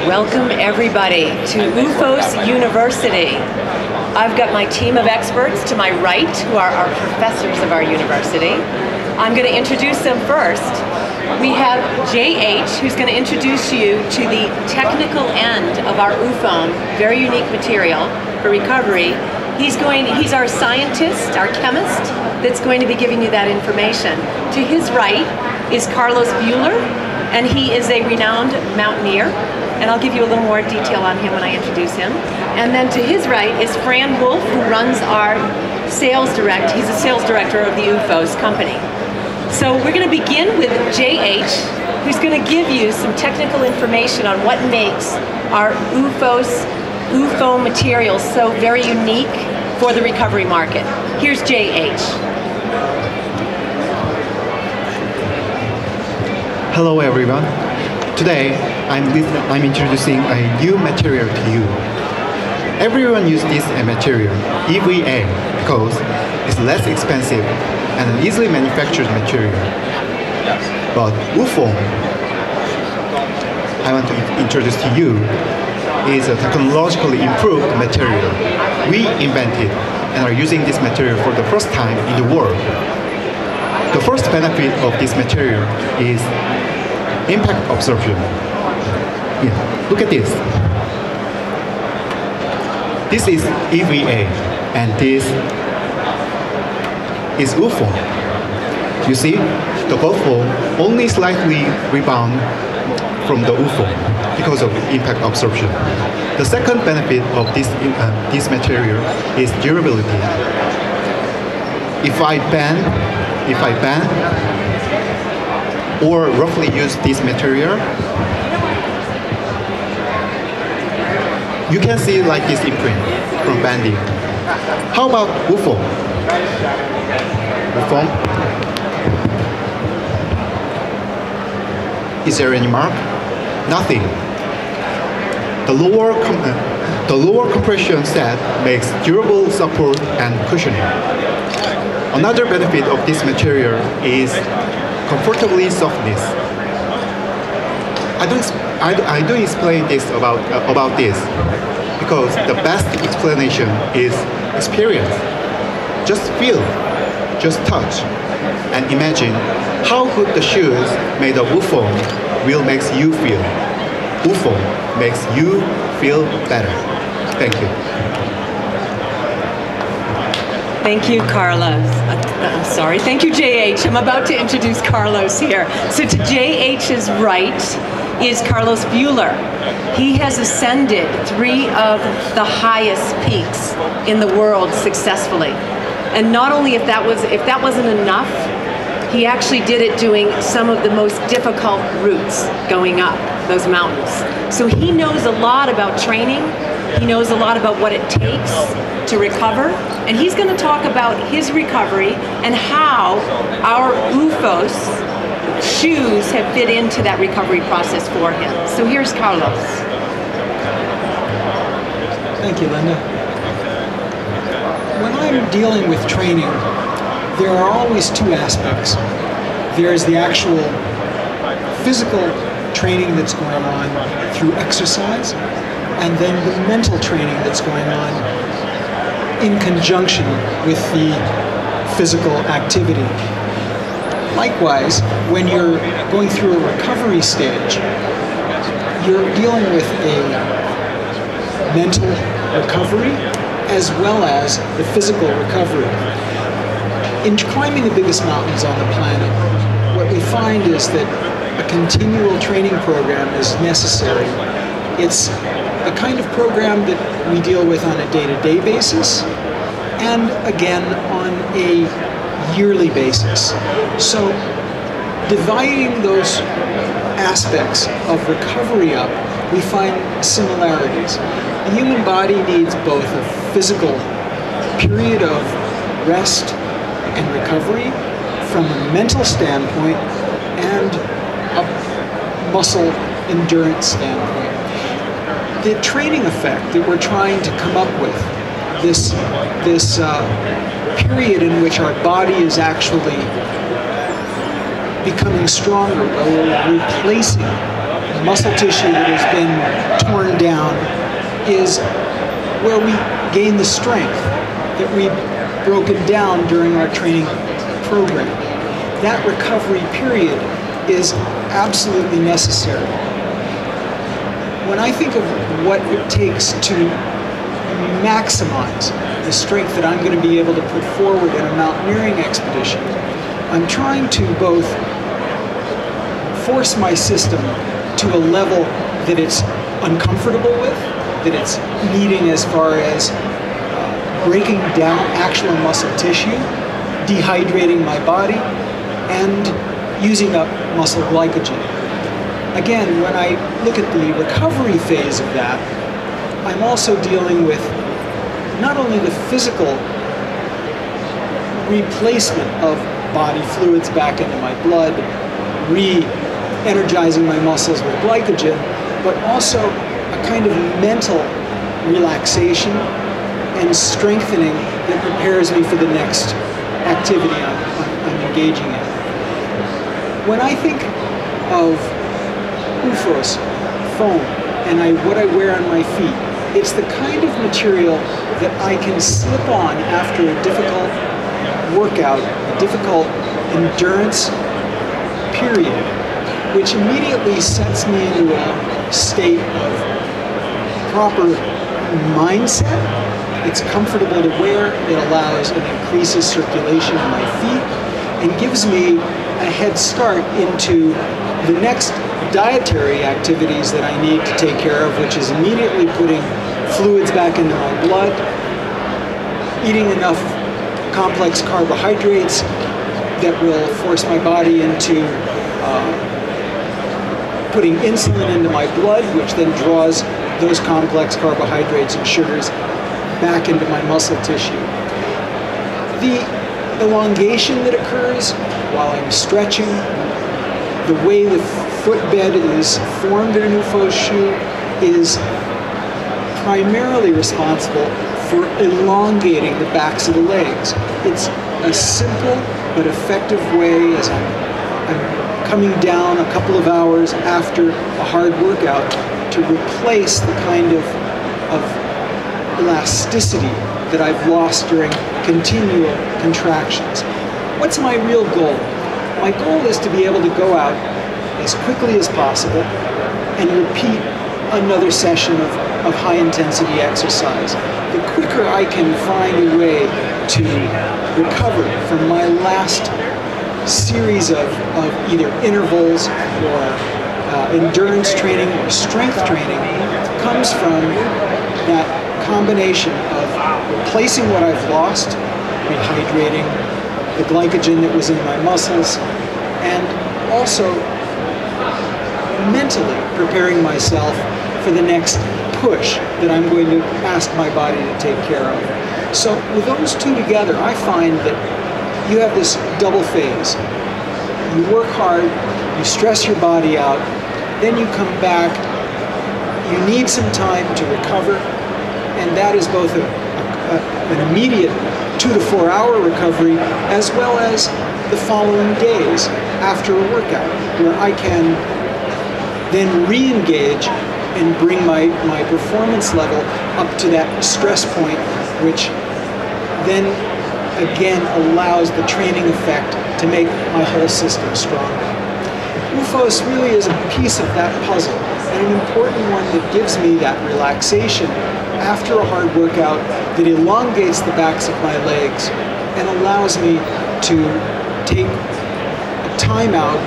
Welcome everybody to 2pmyooniversity University. I've got my team of experts to my right who are our professors of our university. I'm going to introduce them first. We have JH, who's going to introduce you to the technical end of our foam, very unique material for recovery. He's our scientist, our chemist, that's going to be giving you that information. To his right is Carlos Buehler, and he is a renowned mountaineer, and I'll give you a little more detail on him when I introduce him. And then to his right is Fran Wolf, who runs our sales director. He's the sales director of the UFOS company. So we're going to begin with JH, who's going to give you some technical information on what makes our UFO materials so very unique for the recovery market. Here's JH. Hello everyone. Today I'm introducing a new material to you. Everyone uses this material, EVA, because it's less expensive and an easily manufactured material. But UFO, I want to introduce to you, is a technologically improved material. We invented and are using this material for the first time in the world. The first benefit of this material is impact absorption. Yeah, look at this. This is EVA and this is UFO. You see, the UFO only slightly rebound from the UFO because of impact absorption. The second benefit of this material is durability. If I bend or roughly use this material, you can see like this imprint from bending. How about UFO? UFO? Is there any mark? Nothing. The lower compression set makes durable support and cushioning. Another benefit of this material is comfortably softness. I don't explain this about this because the best explanation is experience. Just feel, just touch, and imagine how good the shoes made of UFO will make you feel. UFO makes you feel better. Thank you. Thank you, Carlos. I'm sorry. Thank you, JH. I'm about to introduce Carlos here. So to JH's right is Carlos Buehler. He has ascended 3 of the highest peaks in the world successfully. And not only if that wasn't enough, he actually did it doing some of the most difficult routes going up those mountains. So he knows a lot about training. He knows a lot about what it takes to recover, and he's going to talk about his recovery and how our UFOS shoes have fit into that recovery process for him. So here's Carlos. Thank you, Linda. When I'm dealing with training, there are always 2 aspects. There is the actual physical training that's going on through exercise, and then the mental training that's going on in conjunction with the physical activity. Likewise, when you're going through a recovery stage, you're dealing with a mental recovery as well as the physical recovery. In climbing the biggest mountains on the planet, what we find is that a continual training program is necessary. It's the kind of program that we deal with on a day-to-day basis and again on a yearly basis. So dividing those aspects of recovery up, we find similarities. The human body needs both a physical period of rest and recovery from a mental standpoint and a muscle endurance standpoint. The training effect that we're trying to come up with, this period in which our body is actually becoming stronger, or replacing muscle tissue that has been down is where we gain the strength that we've broken down during our training program. That recovery period is absolutely necessary. When I think of what it takes to maximize the strength that I'm going to be able to put forward in a mountaineering expedition, I'm trying to both force my system to a level that it's uncomfortable with, that it's needing as far as breaking down actual muscle tissue, dehydrating my body, and using up muscle glycogen. Again, when I look at the recovery phase of that, I'm also dealing with not only the physical replacement of body fluids back into my blood, re-energizing my muscles with glycogen, but also a kind of mental relaxation and strengthening that prepares me for the next activity I'm engaging in. When I think of OOFOS foam and what I wear on my feet, it's the kind of material that I can slip on after a difficult workout, a difficult endurance period, which immediately sets me into a state of proper mindset. It's comfortable to wear, it allows and increases circulation in my feet, and gives me a head start into the next dietary activities that I need to take care of, which is immediately putting fluids back into my blood, eating enough complex carbohydrates that will force my body into putting insulin into my blood, which then draws those complex carbohydrates and sugars back into my muscle tissue. The elongation that occurs while I'm stretching, the way the footbed is formed in an OOFOS shoe is primarily responsible for elongating the backs of the legs. It's a simple but effective way, as I'm coming down a couple of hours after a hard workout, to replace the kind of elasticity that I've lost during continual contractions. What's my real goal? My goal is to be able to go out as quickly as possible and repeat another session of high-intensity exercise. The quicker I can find a way to recover from my last series of either intervals or endurance training or strength training comes from that combination of replacing what I've lost, rehydrating the glycogen that was in my muscles, and also mentally preparing myself for the next push that I'm going to ask my body to take care of. So with those two together, I find that you have this double phase. You work hard, you stress your body out, then you come back, you need some time to recover, and that is both an immediate 2 to 4 hour recovery as well as the following days after a workout, where I can then re-engage and bring my performance level up to that stress point, which then again allows the training effect to make my whole system stronger. OOFOS really is a piece of that puzzle, and an important one that gives me that relaxation after a hard workout that elongates the backs of my legs and allows me to take a time out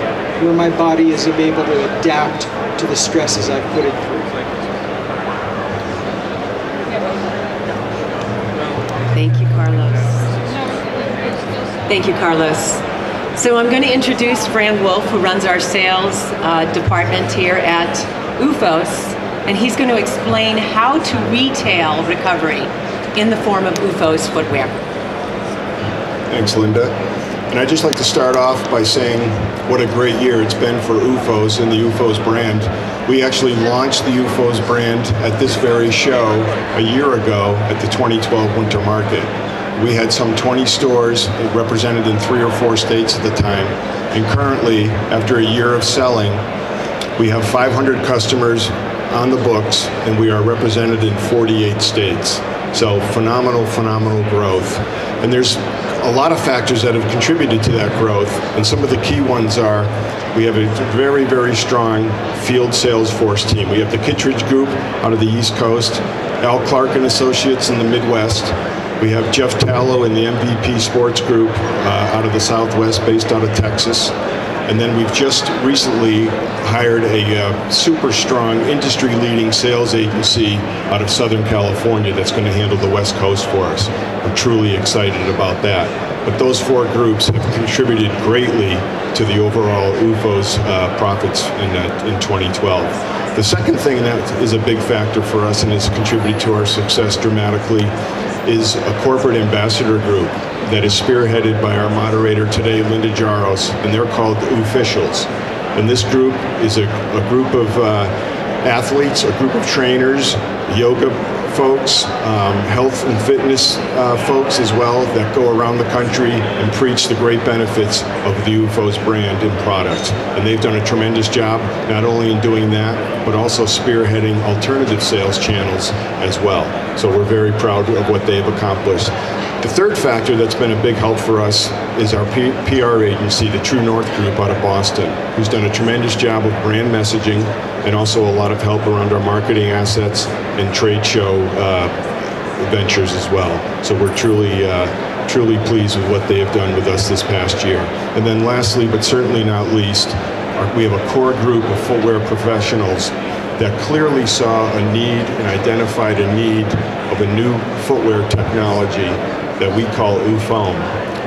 where my body is able to adapt to the stresses I've put it through. Thank you, Carlos. Thank you, Carlos. So I'm going to introduce Fran Wolf, who runs our sales department here at OOFOS, and he's going to explain how to retail recovery in the form of OOFOS footwear. Thanks, Linda. And I'd just like to start off by saying what a great year it's been for OOFOS and the OOFOS brand. We actually launched the OOFOS brand at this very show a year ago at the 2012 Winter Market. We had some 20 stores represented in 3 or 4 states at the time. And currently, after a year of selling, we have 500 customers on the books, and we are represented in 48 states. So phenomenal, phenomenal growth. And there's a lot of factors that have contributed to that growth, and some of the key ones are we have a very, very strong field sales force team. We have the Kittredge Group out of the East Coast, Al Clark and Associates in the Midwest. We have Jeff Tallow in the MVP Sports Group out of the Southwest, based out of Texas. And then we've just recently hired a super strong industry-leading sales agency out of Southern California that's going to handle the West Coast for us. I'm truly excited about that. But those four groups have contributed greatly to the overall UFO's profits in 2012. The second thing that is a big factor for us and has contributed to our success dramatically is a corporate ambassador group that is spearheaded by our moderator today, Linda Jaros, and they're called officials. And this group is a group of athletes, a group of trainers, yoga folks, health and fitness folks as well, that go around the country and preach the great benefits of the UFO's brand and product. And they've done a tremendous job, not only in doing that, but also spearheading alternative sales channels as well. So we're very proud of what they've accomplished. The third factor that's been a big help for us is our PR agency, the True North Group out of Boston, who's done a tremendous job of brand messaging and also a lot of help around our marketing assets and trade show ventures as well. So we're truly pleased with what they have done with us this past year. And then lastly, but certainly not least, we have a core group of footwear professionals that clearly saw a need and identified a need of a new footwear technology that we call UFOM.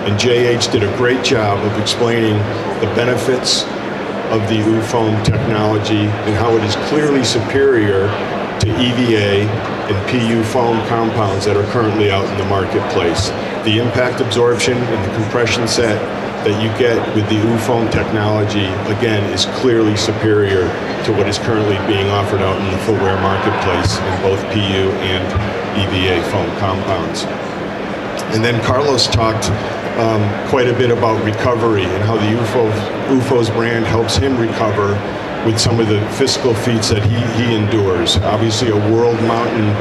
And JH did a great job of explaining the benefits of the UFOM technology and how it is clearly superior to EVA and PU foam compounds that are currently out in the marketplace. The impact absorption and the compression set that you get with the UFOM technology, again, is clearly superior to what is currently being offered out in the footwear marketplace in both PU and EVA foam compounds. And then Carlos talked quite a bit about recovery and how the UFO's brand helps him recover with some of the physical feats that he endures. Obviously a world mountain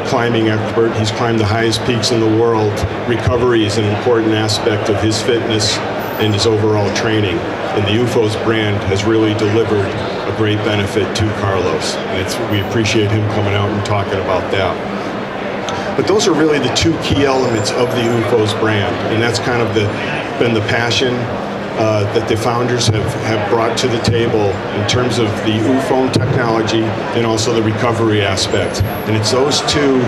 climbing expert. He's climbed the highest peaks in the world. Recovery is an important aspect of his fitness and his overall training. And the UFO's brand has really delivered a great benefit to Carlos. And we appreciate him coming out and talking about that. But those are really the two key elements of the UFO's brand. And that's kind of been the passion that the founders have brought to the table in terms of the UFOM technology and also the recovery aspect. And it's those two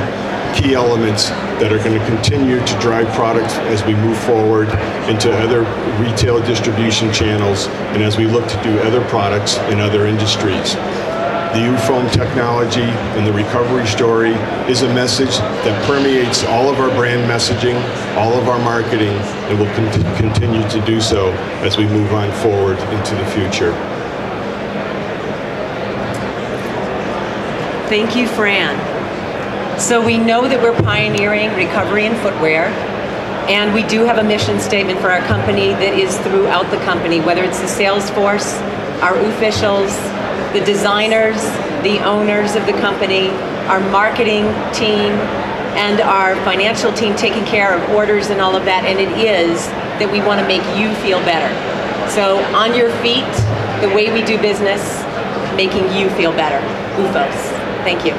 key elements that are going to continue to drive product as we move forward into other retail distribution channels and as we look to do other products in other industries. The UFOM technology and the recovery story is a message that permeates all of our brand messaging, all of our marketing, and will continue to do so as we move on forward into the future. Thank you, Fran. So we know that we're pioneering recovery in footwear, and we do have a mission statement for our company that is throughout the company, whether it's the sales force, our officials, the designers, the owners of the company, our marketing team, and our financial team taking care of orders and all of that, and it is that we want to make you feel better. So on your feet, the way we do business, making you feel better. UFOs. Thank you.